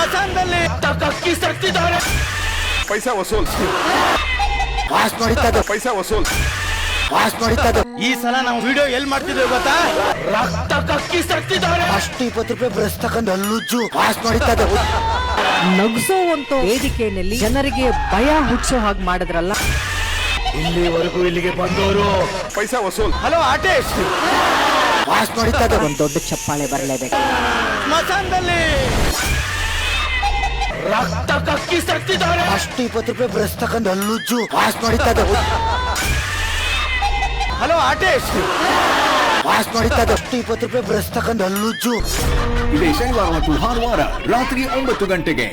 ಸ್ಮಶಾನದಲ್ಲಿ ಕಕ್ಕಿಸ್ತಿದ್ದಾರೆ. ಪೈಸಾ ವಸೂಲ್. Was ನೋಡಿತ್ತದು. Paisa ವಸೂಲ್. Was ನೋಡಿತ್ತದು. ಈ ಸಲ ನಾವು ವಿಡಿಯೋ ಎಲ್ಲಿ ಮಾಡ್ತಿದ್ದೇವೆ ಗೊತ್ತಾ? ರಕ್ತ ಕಕ್ಕಿಸ್ತಿದ್ದಾರೆ. ಅಷ್ಟು 20 ರೂಪಾಯಿ ಬ್ರಷ್ ತಕೊಂಡ್ ಅಲ್ಲುಜ್ಜು. ವಾಸ್ ನೋಡಿತ್ತದು. ನಗಿಸೋವಂತ ವೇದಿಕೆಯಲ್ಲಿ ಜನರಿಗೆ ಭಯ ಹುಚ್ಚೋ ಹಾಗೆ ಮಾಡಿದ್ರಲ್ಲ. ಇಲ್ಲಿವರೆಗೂ ಇಲ್ಲಿಗೆ ಬಂದವರು ಪೈಸಾ ವಸೂಲ್. ಹಲೋ ಆರ್ಟಿಸ್ಟ್, ವಾಸ್ ನೋಡಿತ್ತದು. ಒಂದ್ ದೊಡ್ಡ ಚಪ್ಪಾಳೆ ಬರಲೇಬೇಕು. ಸ್ಮಶಾನದಲ್ಲಿ ರಕ್ತ ಕಕ್ಕಿಸ್ತಿದ್ದಾರೆ. ಅಷ್ಟು 20 ರೂಪಾಯಿ ಬ್ರಷ್ ತಕೊಂಡ್ ಅಲ್ಲುಜ್ಜು. ವಾಸ್ ನೋಡಿತ್ತದು. ಹಲೋ ಆರ್ಟಿಸ್ಟ್, ವಾಸ್ ನೋಡಿತ್ತದು. ಅಷ್ಟು 20 ರೂಪಾಯಿ ಬ್ರಷ್ ತಕೊಂಡ್ ಅಲ್ಲುಜ್ಜು. ಇದೇ ಶನಿವಾರ ಮತ್ತು ಭಾನುವಾರ ರಾತ್ರಿ 9 ಗಂಟೆಗೆ.